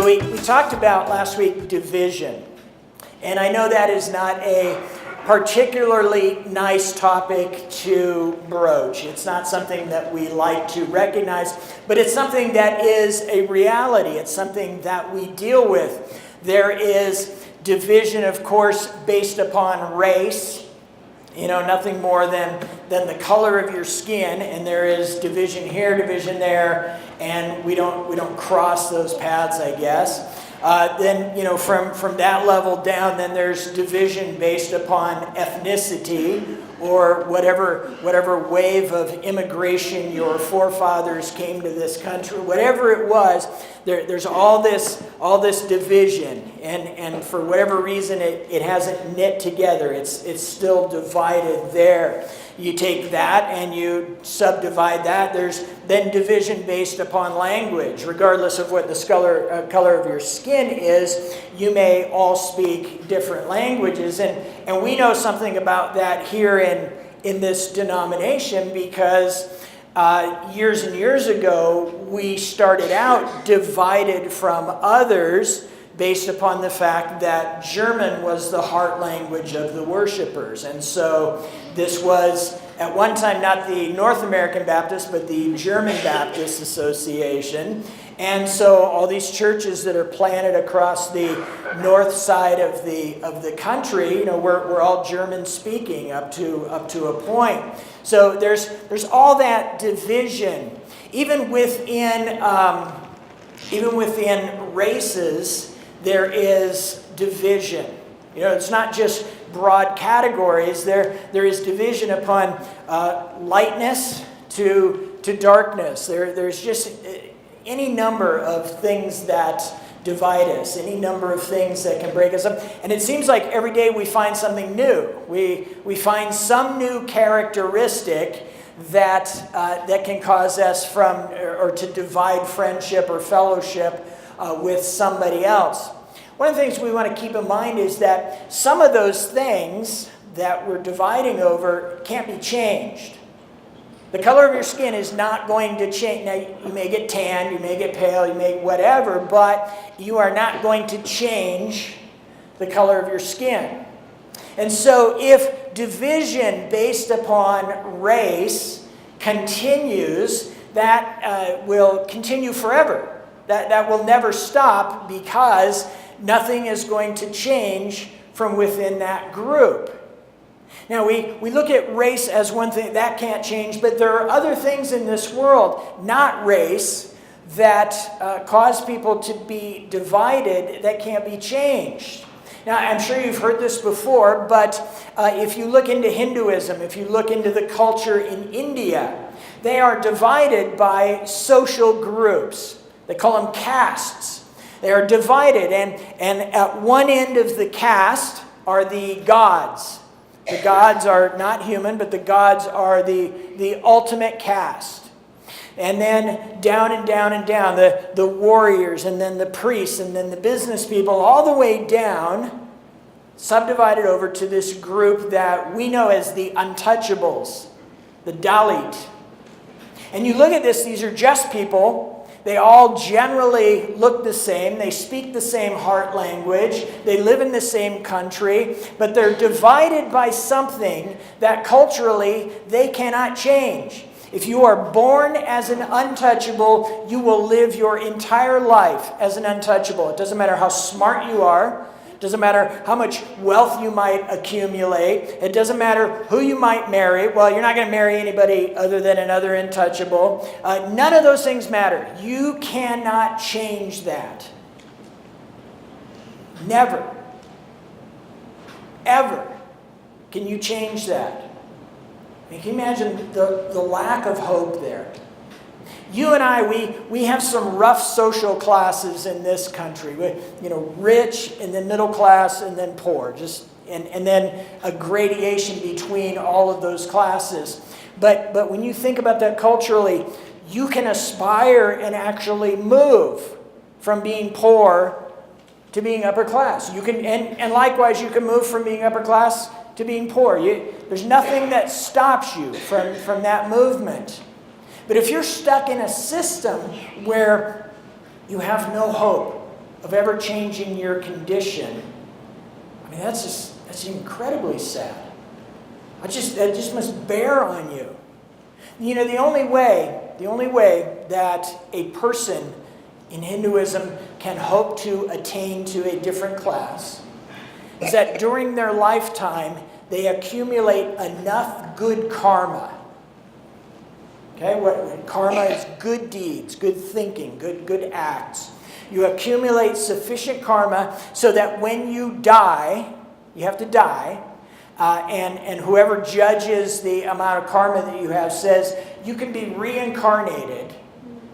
So we talked about last week division. And I know that is not a particularly nice topic to broach. It's not something that we like to recognize, but it's something that is a reality. It's something that we deal with. There is division, of course, based upon race. You know, nothing more than the color of your skin, and there is division here, division there, and we don't cross those paths, I guess. Then, you know, from that level down, then there's division based upon ethnicity or whatever wave of immigration your forefathers came to this country, whatever it was. There's all this division, and for whatever reason it hasn't knit together. It's still divided there. You take that and you subdivide that. There's then division based upon language. Regardless of what the color of your skin is, you may all speak different languages. And we know something about that here in this denomination because years and years ago, we started out divided from others based upon the fact that German was the heart language of the worshipers. And so this was, at one time, not the North American Baptist, but the German Baptist Association. And so all these churches that are planted across the north side of the country, you know, we're all German speaking up to a point. So there's all that division, even within races. There is division. You know, it's not just broad categories. There is division upon lightness to darkness. There's just any number of things that divide us, any number of things that can break us up. And it seems like every day we find something new. We find some new characteristic that can cause us or to divide friendship or fellowship with somebody else. One of the things we want to keep in mind is that some of those things that we're dividing over can't be changed. The color of your skin is not going to change. Now, you may get tan, you may get pale, you may whatever, but you are not going to change the color of your skin. And so if division based upon race continues, that will continue forever. That will never stop because nothing is going to change from within that group. Now, we look at race as one thing that can't change, but there are other things in this world, not race, that cause people to be divided that can't be changed. Now, I'm sure you've heard this before, but if you look into Hinduism, if you look into the culture in India, they are divided by social groups. They call them castes. They are divided, and at one end of the caste are the gods. The gods are not human, but the gods are the ultimate caste. And then down and down and down, the warriors, and then the priests, and then the business people, all the way down, subdivided over to this group that we know as the untouchables, the Dalit. And you look at this, these are just people. They all generally look the same. They speak the same heart language. They live in the same country. But they're divided by something that culturally they cannot change. If you are born as an untouchable, you will live your entire life as an untouchable. It doesn't matter how smart you are. It doesn't matter how much wealth you might accumulate. It doesn't matter who you might marry. Well, you're not going to marry anybody other than another untouchable. None of those things matter. You cannot change that. Never. Ever can you change that. Can you imagine the lack of hope there? You and I, we have some rough social classes in this country. Rich, and then middle class, and then poor. And then a gradation between all of those classes. But when you think about that culturally, you can aspire and actually move from being poor to being upper class. You can, and likewise, you can move from being upper class to being poor. There's nothing that stops you from that movement. But if you're stuck in a system where you have no hope, of ever changing your condition, I mean, that's incredibly sad. That just must bear on you. You know, the only way that a person in Hinduism can hope to attain to a different class is that during their lifetime, they accumulate enough good karma. Okay, what karma is good deeds, good thinking, good acts. You accumulate sufficient karma so that when you die, you have to die, and whoever judges the amount of karma that you have says you can be reincarnated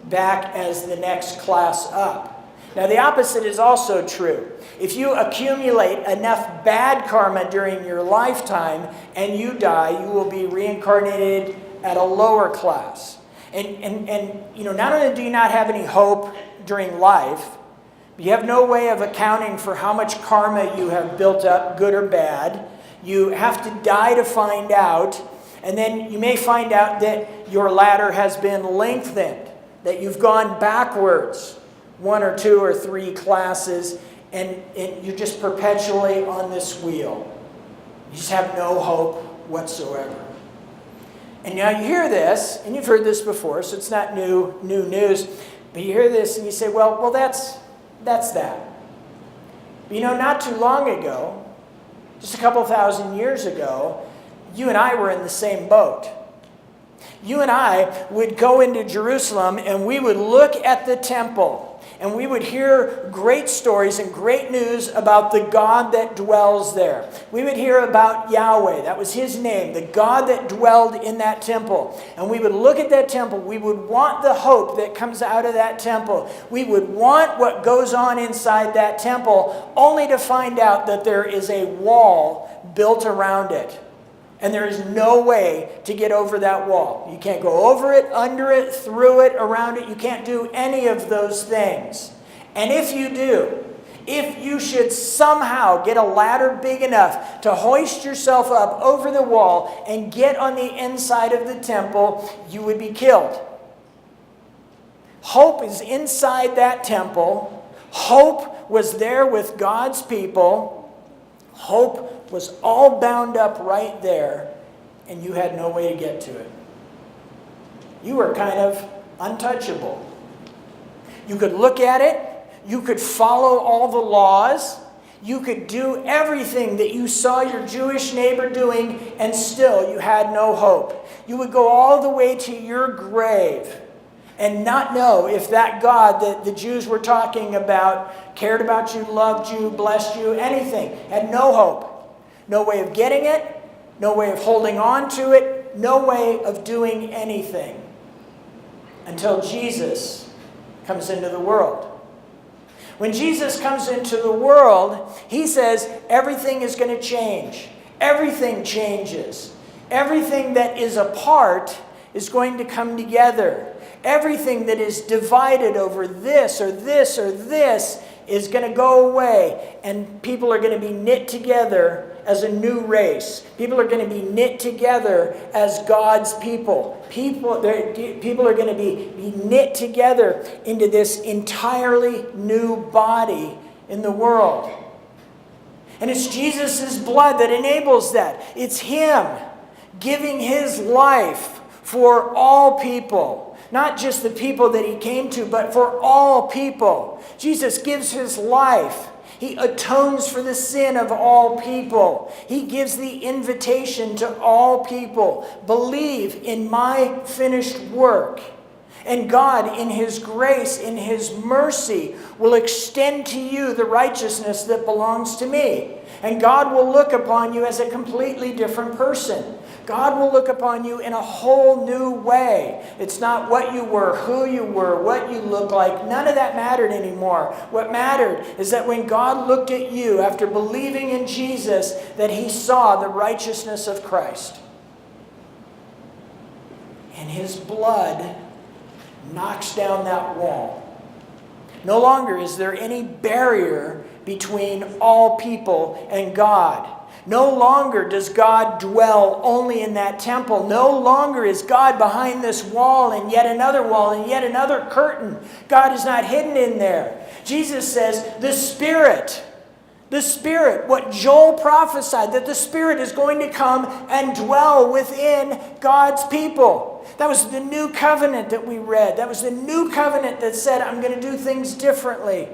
back as the next class up. Now the opposite is also true. If you accumulate enough bad karma during your lifetime and you die, you will be reincarnated at a lower class. And you know, not only do you not have any hope during life, but you have no way of accounting for how much karma you have built up, good or bad. You have to die to find out, and then you may find out that your ladder has been lengthened, that you've gone backwards 1 or 2 or 3 classes, and you're just perpetually on this wheel. You just have no hope whatsoever. And now you hear this, and you've heard this before, so it's not new news, but you hear this and you say, well, that's that. But you know, not too long ago, just a couple thousand years ago, you and I were in the same boat. You and I would go into Jerusalem and we would look at the temple and we would hear great stories and great news about the God that dwells there. We would hear about Yahweh, that was his name, the God that dwelled in that temple. And we would look at that temple. We would want the hope that comes out of that temple. We would want what goes on inside that temple, only to find out that there is a wall built around it. And there is no way to get over that wall. You can't go over it, under it, through it, around it. You can't do any of those things. And if you do, if you should somehow get a ladder big enough to hoist yourself up over the wall and get on the inside of the temple, you would be killed. Hope is inside that temple. Hope was there with God's people. Hope was all bound up right there, and you had no way to get to it. You were kind of untouchable. You could look at it, you could follow all the laws, you could do everything that you saw your Jewish neighbor doing, and still you had no hope. You would go all the way to your grave and not know if that God that the Jews were talking about cared about you, loved you, blessed you, anything. Had no hope. No way of getting it, no way of holding on to it, no way of doing anything until Jesus comes into the world. When Jesus comes into the world, he says everything is going to change. Everything changes. Everything that is apart is going to come together. Everything that is divided over this or this or this is going to go away, and people are going to be knit together as a new race. People are going to be knit together as God's people. People are going to be knit together into this entirely new body in the world. And it's Jesus' blood that enables that. It's him giving his life for all people. Not just the people that he came to, but for all people. Jesus gives his life. He atones for the sin of all people. He gives the invitation to all people. Believe in my finished work. And God, in his grace, in his mercy, will extend to you the righteousness that belongs to me. And God will look upon you as a completely different person. God will look upon you in a whole new way. It's not what you were, who you were, what you looked like. None of that mattered anymore. What mattered is that when God looked at you after believing in Jesus, that he saw the righteousness of Christ. And his blood knocks down that wall. No longer is there any barrier between all people and God. No longer does God dwell only in that temple. No longer is God behind this wall and yet another wall and yet another curtain. God is not hidden in there. Jesus says the Spirit, what Joel prophesied, that the Spirit is going to come and dwell within God's people. That was the new covenant that we read. That was the new covenant that said, I'm going to do things differently.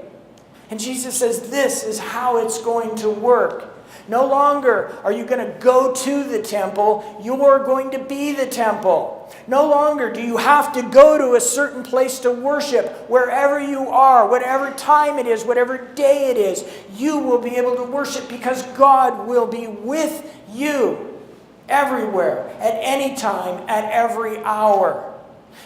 And Jesus says, this is how it's going to work. No longer are you going to go to the temple. You are going to be the temple. No longer do you have to go to a certain place to worship. Wherever you are, whatever time it is, whatever day it is, you will be able to worship because God will be with you everywhere, at any time, at every hour.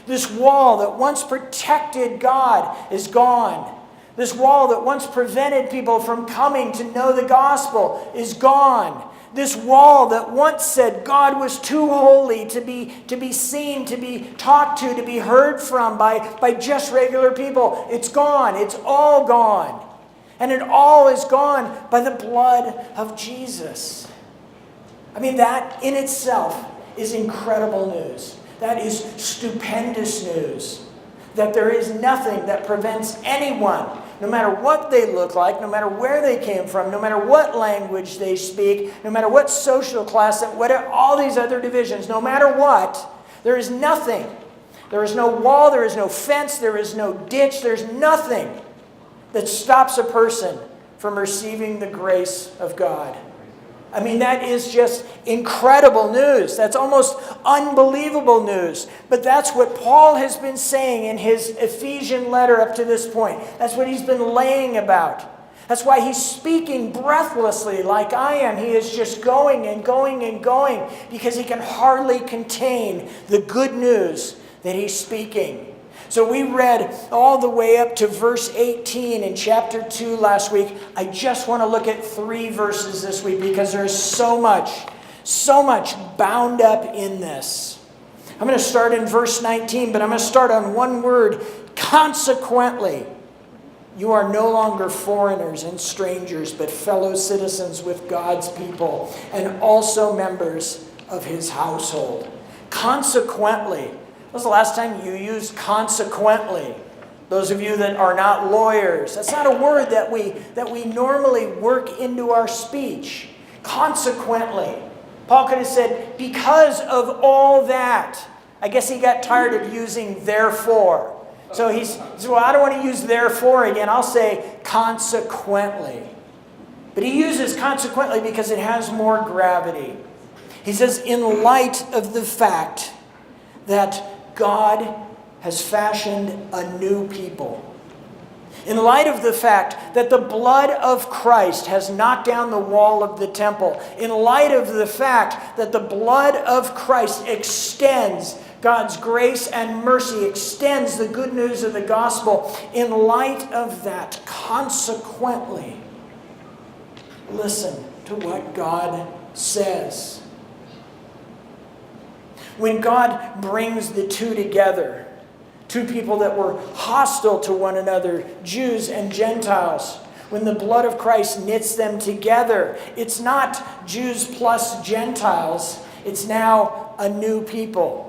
This wall that once protected God is gone. This wall that once prevented people from coming to know the gospel is gone. This wall that once said God was too holy to be seen, to be talked to be heard from by just regular people, it's gone. It's all gone. And it all is gone by the blood of Jesus. I mean, that in itself is incredible news. That is stupendous news. That there is nothing that prevents anyone, no matter what they look like, no matter where they came from, no matter what language they speak, no matter what social class, all these other divisions, no matter what, there is nothing. There is no wall, there is no fence, there is no ditch, there's nothing that stops a person from receiving the grace of God. I mean, that is just incredible news. That's almost unbelievable news. But that's what Paul has been saying in his Ephesian letter up to this point. That's what he's been laying about. That's why he's speaking breathlessly like I am. He is just going and going and going because he can hardly contain the good news that he's speaking. So we read all the way up to verse 18 in chapter 2 last week. I just want to look at 3 verses this week because there's so much bound up in this. I'm going to start in verse 19, but I'm going to start on one word, consequently. You are no longer foreigners and strangers, but fellow citizens with God's people and also members of his household. Consequently. When was the last time you used consequently? Those of you that are not lawyers, that's not a word that we normally work into our speech. Consequently. Paul could have said, because of all that. I guess he got tired of using therefore. So he said, well, I don't want to use therefore again. I'll say consequently. But he uses consequently because it has more gravity. He says, in light of the fact that God has fashioned a new people. In light of the fact that the blood of Christ has knocked down the wall of the temple. In light of the fact that the blood of Christ extends God's grace and mercy, extends the good news of the gospel. In light of that, consequently, listen to what God says. When God brings the two together, two people that were hostile to one another, Jews and Gentiles, when the blood of Christ knits them together, it's not Jews plus Gentiles, it's now a new people.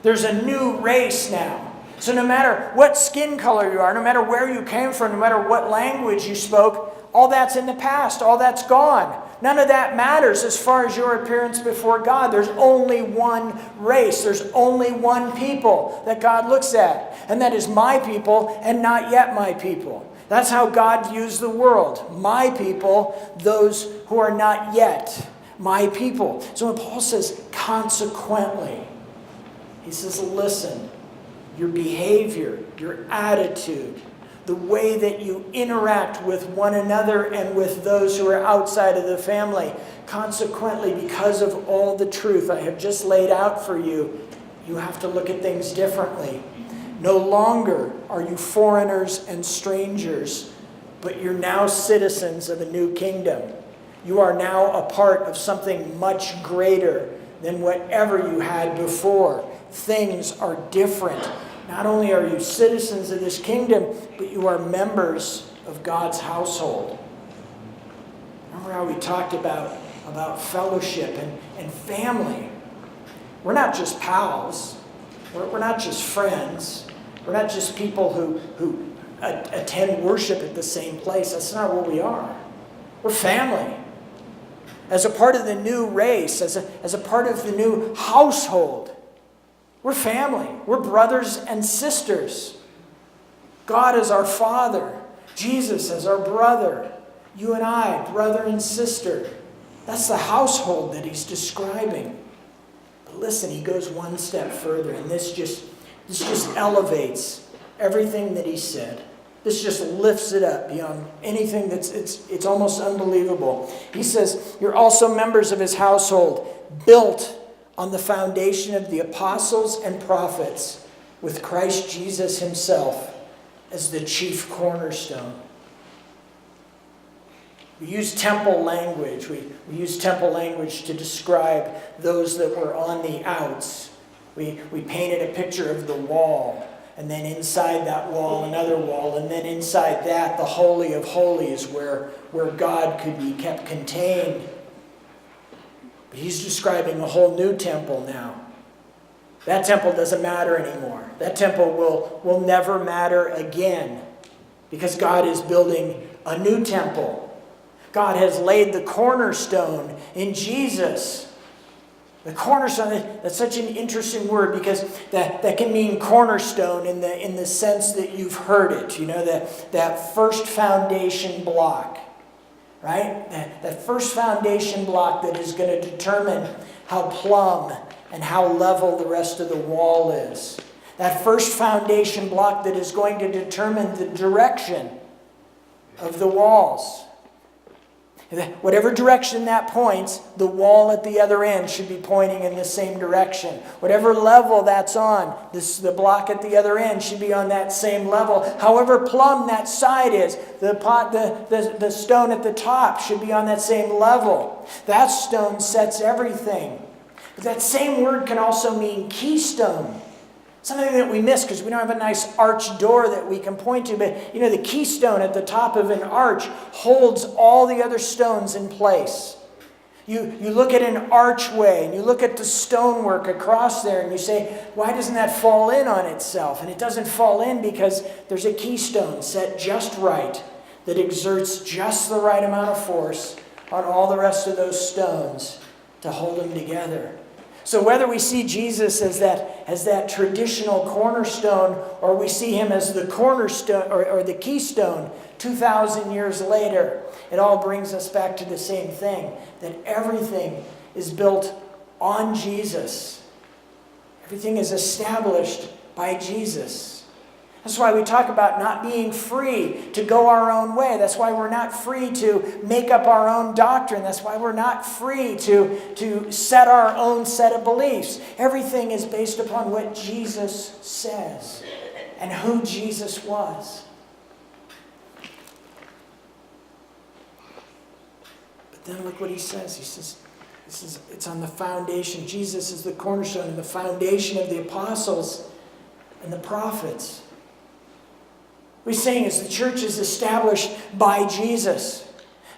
There's a new race now. So no matter what skin color you are, no matter where you came from, no matter what language you spoke, all that's in the past, all that's gone. None of that matters as far as your appearance before God. There's only one race. There's only one people that God looks at. And that is my people and not yet my people. That's how God views the world. My people, those who are not yet my people. So when Paul says consequently, he says, listen, your behavior, your attitude, the way that you interact with one another and with those who are outside of the family. Consequently, because of all the truth I have just laid out for you, you have to look at things differently. No longer are you foreigners and strangers, but you're now citizens of a new kingdom. You are now a part of something much greater than whatever you had before. Things are different. Not only are you citizens of this kingdom, but you are members of God's household. Remember how we talked about fellowship and family. We're not just pals. We're not just friends. We're not just people who attend worship at the same place. That's not what we are. We're family. As a part of the new race, as a part of the new household, we're family. We're brothers and sisters. God is our Father. Jesus as our brother. You and I, brother and sister. That's the household that he's describing. But listen, he goes one step further, and this just elevates everything that he said. This just lifts it up beyond anything it's almost unbelievable. He says, you're also members of his household, built on the foundation of the apostles and prophets, with Christ Jesus himself as the chief cornerstone. We use temple language. We use temple language to describe those that were on the outs. We painted a picture of the wall. And then inside that wall, another wall. And then inside that, the Holy of Holies, where God could be kept contained. But he's describing a whole new temple now. That temple doesn't matter anymore. That temple will never matter again. Because God is building a new temple. God has laid the cornerstone in Jesus. The cornerstone, that's such an interesting word, because that can mean cornerstone in the sense that you've heard it. You know, that first foundation block, right? That first foundation block that is going to determine how plumb and how level the rest of the wall is. That first foundation block that is going to determine the direction of the walls. Whatever direction that points, the wall at the other end should be pointing in the same direction. Whatever level that's on, the block at the other end should be on that same level. However plumb that side is, the stone at the top should be on that same level. That stone sets everything. But that same word can also mean keystone. Something that we miss because we don't have a nice arch door that we can point to. But, you know, the keystone at the top of an arch holds all the other stones in place. You look at an archway and you look at the stonework across there and you say, why doesn't that fall in on itself? And it doesn't fall in because there's a keystone set just right that exerts just the right amount of force on all the rest of those stones to hold them together. So whether we see Jesus as that traditional cornerstone, or we see him as the cornerstone or the keystone 2,000 years later, it all brings us back to the same thing, that everything is built on Jesus. Everything is established by Jesus. That's why we talk about not being free to go our own way. That's why we're not free to make up our own doctrine. That's why we're not free to set our own set of beliefs. Everything is based upon what Jesus says and who Jesus was. But then look what he says. He says, it's on the foundation. Jesus is the cornerstone and the foundation of the apostles and the prophets. We're saying is the church is established by Jesus.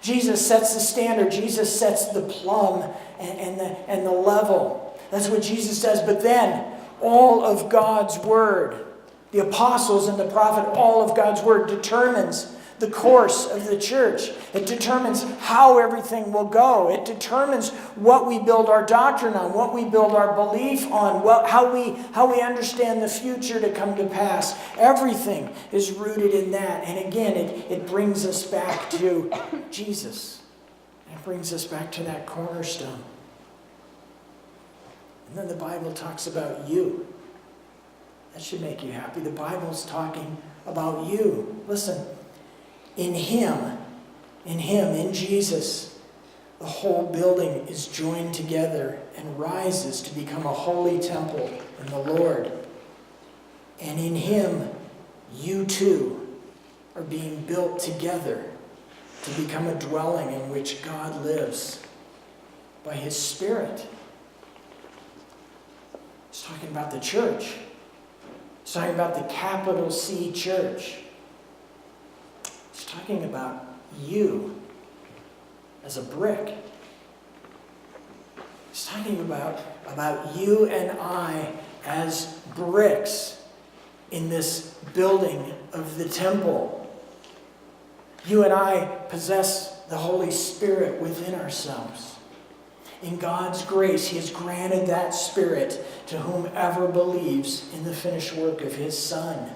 Jesus sets the standard. Jesus sets the plumb and the level. That's what Jesus does. But then all of God's word, the apostles and the prophet, all of God's word determines the course of the church. It determines how everything will go. It determines what we build our doctrine on, what we build our belief on, how we understand the future to come to pass. Everything is rooted in that. And again, it brings us back to Jesus. It brings us back to that cornerstone. And then the Bible talks about you. That should make you happy. The Bible's talking about you. Listen. In Jesus, the whole building is joined together and rises to become a holy temple in the Lord. And in him, you too are being built together to become a dwelling in which God lives by his Spirit. He's talking about the church. He's talking about the capital C church. He's talking about you as a brick. He's talking about you and I as bricks in this building of the temple. You and I possess the Holy Spirit within ourselves. In God's grace, He has granted that Spirit to whomever believes in the finished work of His Son.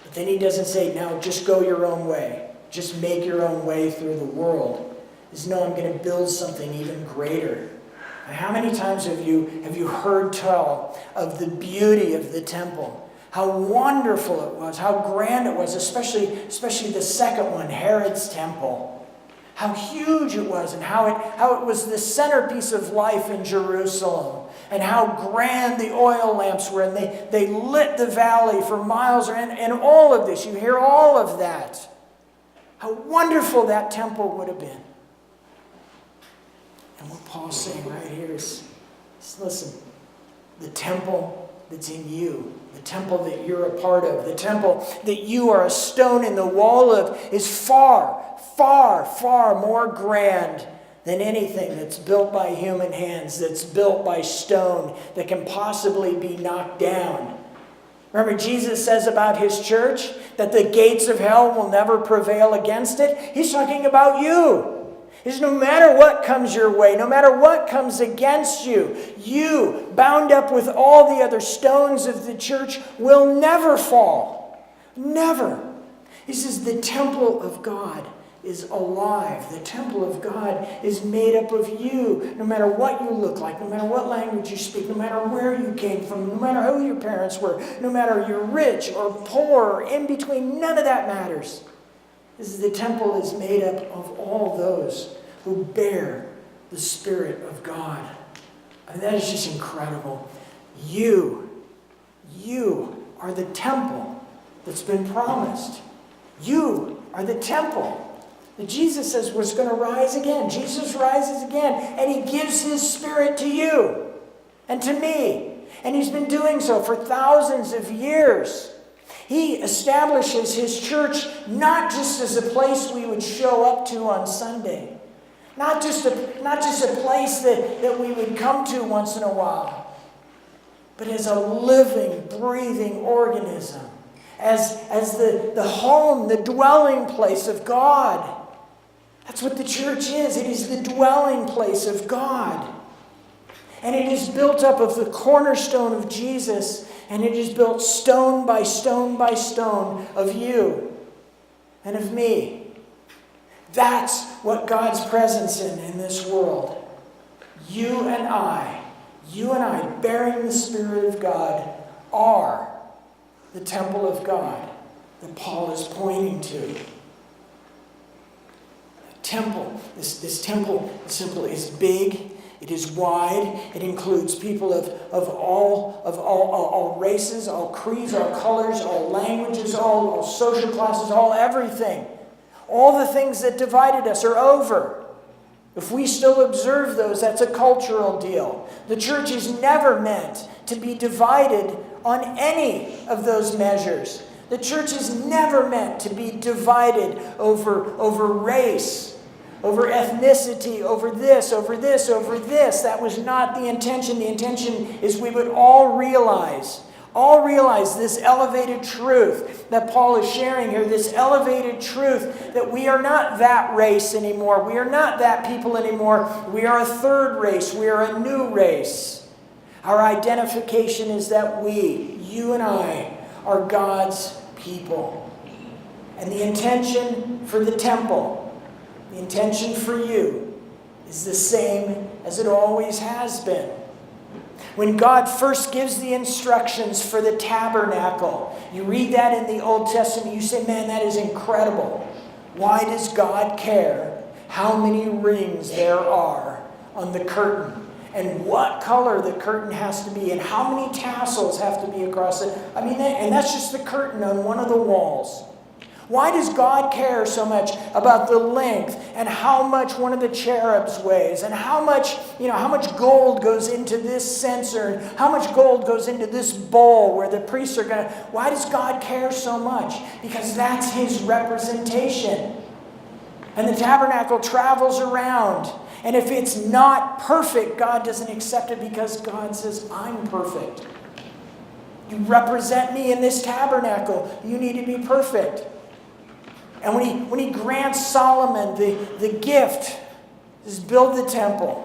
But then He doesn't say, now just go your own way. Just make your own way through the world. He says, no, I'm going to build something even greater. And how many times have you heard tell of the beauty of the temple? How wonderful it was, how grand it was, especially the second one, Herod's temple. How huge it was, and how it was the centerpiece of life in Jerusalem. And how grand the oil lamps were, and they lit the valley for miles. And all of this, you hear all of that. How wonderful that temple would have been. And what Paul's saying right here is listen, the temple that's in you, the temple that you're a part of, the temple that you are a stone in the wall of, is far, far, far more grand than anything that's built by human hands, that's built by stone, that can possibly be knocked down. Remember, Jesus says about His church that the gates of hell will never prevail against it. He's talking about you. Is no matter what comes your way, no matter what comes against you, you, bound up with all the other stones of the church, will never fall. Never. He says the temple of God is alive. The temple of God is made up of you. No matter what you look like, no matter what language you speak, no matter where you came from, no matter who your parents were, no matter you're rich or poor or in between, none of that matters. This is the temple is made up of all those who bear the Spirit of God. I mean, that is just incredible. You are the temple that's been promised. You are the temple that Jesus says was going to rise again. Jesus rises again, and He gives His Spirit to you and to me. And He's been doing so for thousands of years. He establishes His church not just as a place we would show up to on Sunday. Not just a place that we would come to once in a while. But as a living, breathing organism. As the home, the dwelling place of God. That's what the church is. It is the dwelling place of God. And it is built up of the cornerstone of Jesus. And it is built stone by stone by stone of you and of me. That's what God's presence in this world. You and I, bearing the Spirit of God, are the temple of God that Paul is pointing to. Temple. This temple is big. It is wide. It includes people of all races, all creeds, all colors, all languages, all social classes, all everything. All the things that divided us are over. If we still observe those, that's a cultural deal. The church is never meant to be divided on any of those measures. The church is never meant to be divided over race, over ethnicity, over this, over this, over this. That was not the intention. The intention is we would all realize this elevated truth that Paul is sharing here, this elevated truth that we are not that race anymore. We are not that people anymore. We are a third race. We are a new race. Our identification is that you and I, are God's people. And the intention for the temple, the intention for you, is the same as it always has been. When God first gives the instructions for the tabernacle, you read that in the Old Testament, you say, man, that is incredible. Why does God care how many rings there are on the curtain? And what color the curtain has to be? And how many tassels have to be across it? I mean, and that's just the curtain on one of the walls. Why does God care so much about the length and how much one of the cherubs weighs and how much gold goes into this censer and how much gold goes into this bowl where the priests are going to... Why does God care so much? Because that's His representation. And the tabernacle travels around. And if it's not perfect, God doesn't accept it because God says, I'm perfect. You represent me in this tabernacle. You need to be perfect. And when he grants Solomon the gift, is build the temple.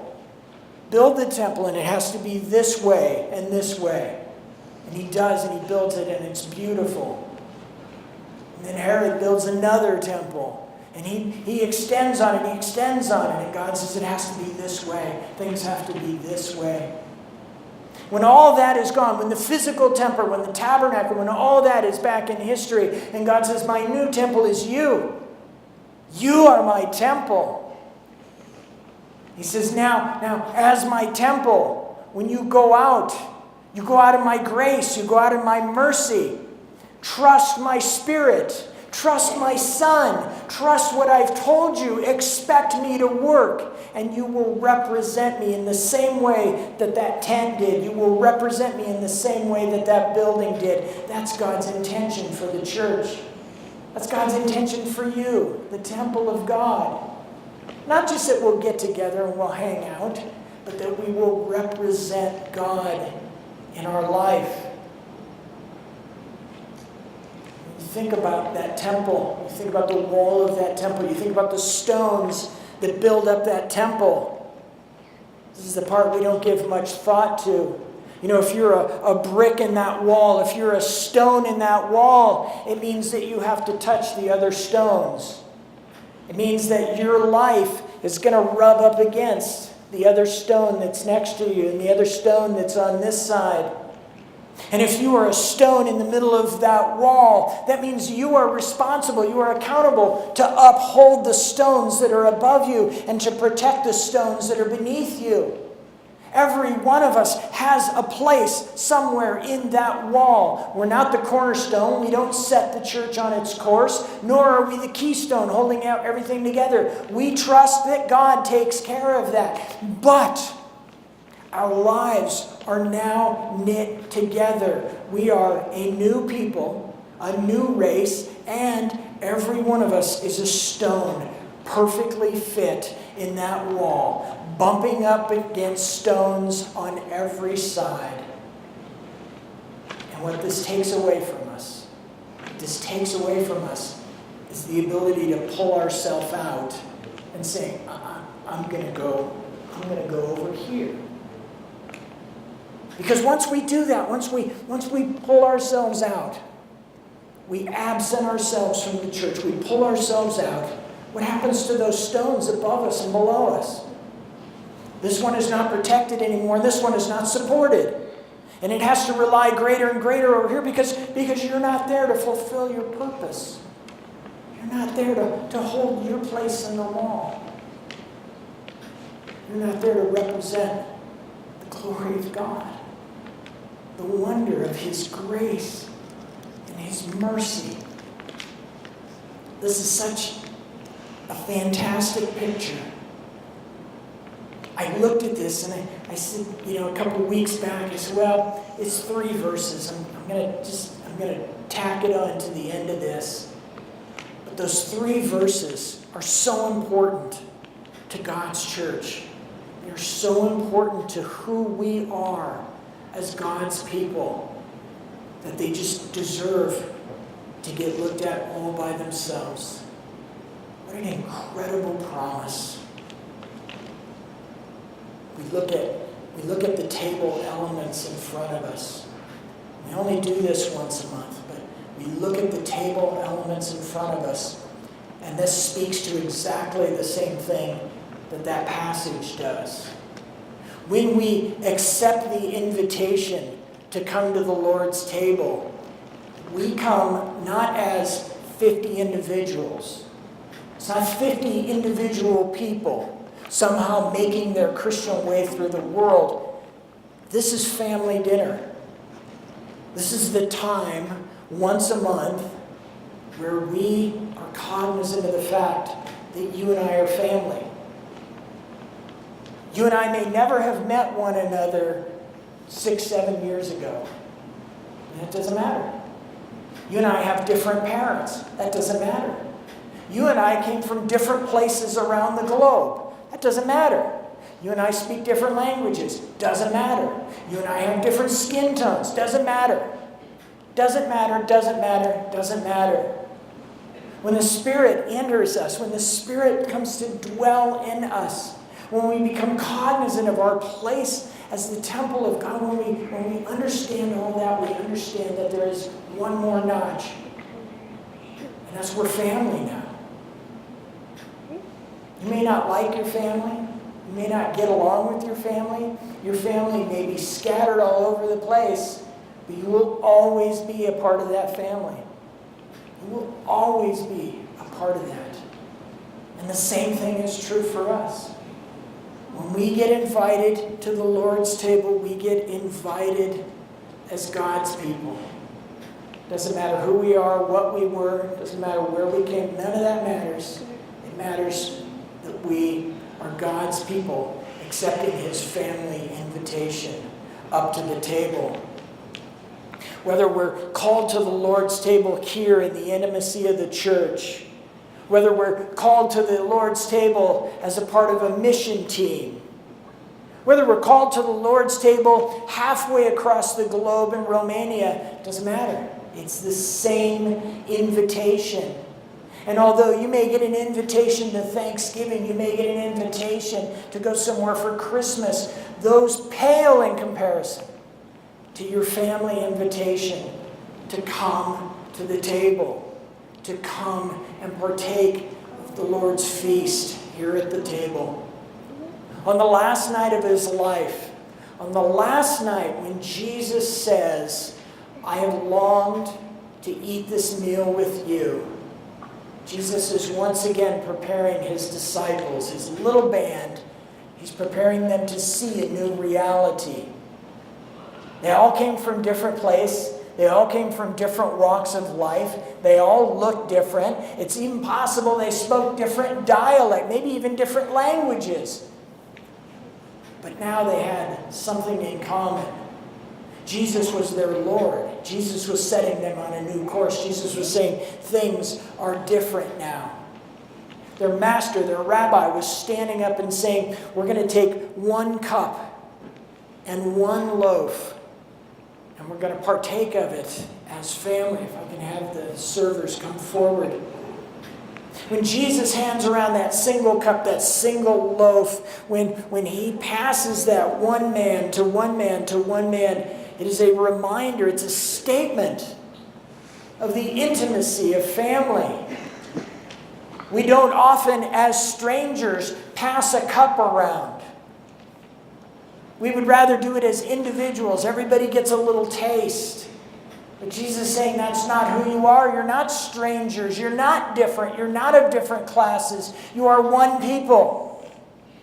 Build the temple, and it has to be this way and this way. And he does, and he builds it, and it's beautiful. And then Herod builds another temple. And he extends on it, he extends on it. And God says it has to be this way. Things have to be this way. When all that is gone, when the physical temple, when the tabernacle, when all that is back in history, and God says, my new temple is you. You are my temple. He says, now, as my temple, when you go out in my grace, you go out in my mercy. Trust my Spirit. Trust my Son. Trust what I've told you. Expect me to work. And you will represent me in the same way that tent did. You will represent me in the same way that building did. That's God's intention for the church. That's God's intention for you, the temple of God. Not just that we'll get together and we'll hang out, but that we will represent God in our life. You think about that temple. You think about the wall of that temple. You think about the stones that build up that temple. This is the part we don't give much thought to. You know, if you're a brick in that wall, if you're a stone in that wall, it means that you have to touch the other stones. It means that your life is going to rub up against the other stone that's next to you and the other stone that's on this side. And if you are a stone in the middle of that wall, that means you are responsible, you are accountable to uphold the stones that are above you and to protect the stones that are beneath you. Every one of us has a place somewhere in that wall. We're not the cornerstone. We don't set the church on its course, nor are we the keystone holding out everything together. We trust that God takes care of that. But our lives are now knit together. We are a new people, a new race, and every one of us is a stone perfectly fit in that wall, bumping up against stones on every side. And what this takes away from us, is the ability to pull ourselves out and say, I'm going to go over here. Because once we do that, once we pull ourselves out, we absent ourselves from the church, we pull ourselves out, what happens to those stones above us and below us? This one is not protected anymore, and this one is not supported. And it has to rely greater and greater over here because you're not there to fulfill your purpose. You're not there to hold your place in the wall. You're not there to represent the glory of God, the wonder of His grace and His mercy. This is such a fantastic picture. I looked at this and I said, a couple of weeks back, I said, well, it's 3 verses. I'm gonna tack it on to the end of this. But those 3 verses are so important to God's church. They're so important to who we are as God's people that they just deserve to get looked at all by themselves. What an incredible promise. We look at the table elements in front of us. We only do this once a month, but we look at the table elements in front of us, and this speaks to exactly the same thing that passage does. When we accept the invitation to come to the Lord's table, we come not as 50 individuals. It's not 50 individual people somehow making their Christian way through the world. This is family dinner. This is the time, once a month, where we are cognizant of the fact that you and I are family. You and I may never have met one another 6, 7 years ago. That doesn't matter. You and I have different parents. That doesn't matter. You and I came from different places around the globe. That doesn't matter. You and I speak different languages. Doesn't matter. You and I have different skin tones. Doesn't matter. Doesn't matter, doesn't matter, doesn't matter. When the Spirit enters us, when the Spirit comes to dwell in us, when we become cognizant of our place as the temple of God, when we understand all that, we understand that there is one more notch. And that's we're family now. You may not like your family. You may not get along with your family. Your family may be scattered all over the place, but you will always be a part of that family. You will always be a part of that. And the same thing is true for us. When we get invited to the Lord's table, we get invited as God's people. Doesn't matter who we are, what we were, doesn't matter where we came, none of that matters. It matters that we are God's people, accepting His family invitation up to the table. Whether we're called to the Lord's table here in the intimacy of the church, whether we're called to the Lord's table as a part of a mission team, whether we're called to the Lord's table halfway across the globe in Romania, it doesn't matter. It's the same invitation. And although you may get an invitation to Thanksgiving, you may get an invitation to go somewhere for Christmas, those pale in comparison to your family invitation to come to the table, to come and partake of the Lord's feast here at the table. On the last night of His life, on the last night when Jesus says, I have longed to eat this meal with you, Jesus is once again preparing His disciples, His little band. He's preparing them to see a new reality. They all came from different places. They all came from different walks of life. They all looked different. It's even possible they spoke different dialect, maybe even different languages. But now they had something in common. Jesus was their Lord. Jesus was setting them on a new course. Jesus was saying things are different now. Their master, their rabbi, was standing up and saying, we're going to take one cup and one loaf, and we're going to partake of it as family. If I can have the servers come forward. When Jesus hands around that single cup, that single loaf, when He passes that one man to one man to one man, it is a reminder, it's a statement of the intimacy of family. We don't often, as strangers, pass a cup around. We would rather do it as individuals. Everybody gets a little taste. But Jesus is saying that's not who you are. You're not strangers. You're not different. You're not of different classes. You are one people.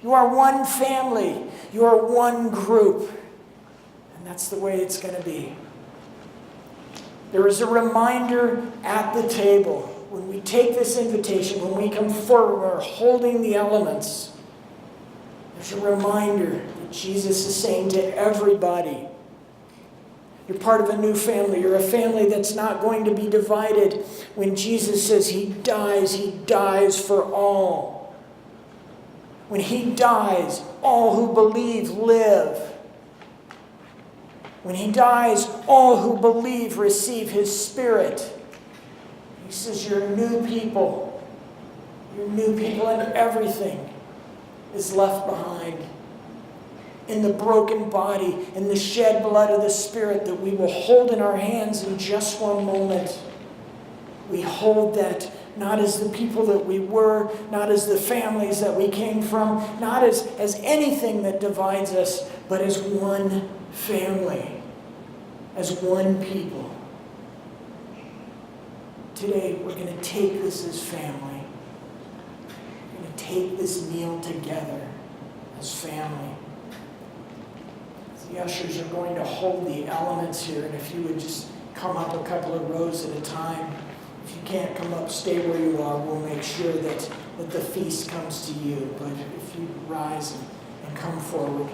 You are one family. You are one group. And that's the way it's going to be. There is a reminder at the table. When we take this invitation, when we come forward, we're holding the elements. There's a reminder that Jesus is saying to everybody, you're part of a new family. You're a family that's not going to be divided. When Jesus says He dies for all. When He dies, all who believe live. When He dies, all who believe receive His Spirit. He says you're new people. You're new people, and everything is left behind. In the broken body, in the shed blood of the Spirit that we will hold in our hands in just one moment. We hold that not as the people that we were, not as the families that we came from, not as anything that divides us, but as one family, as one people. Today, we're going to take this as family. We're going to take this meal together as family. The ushers are going to hold the elements here, and if you would just come up a couple of rows at a time. If you can't come up, stay where you are. We'll make sure that the feast comes to you. But if you rise and come forward.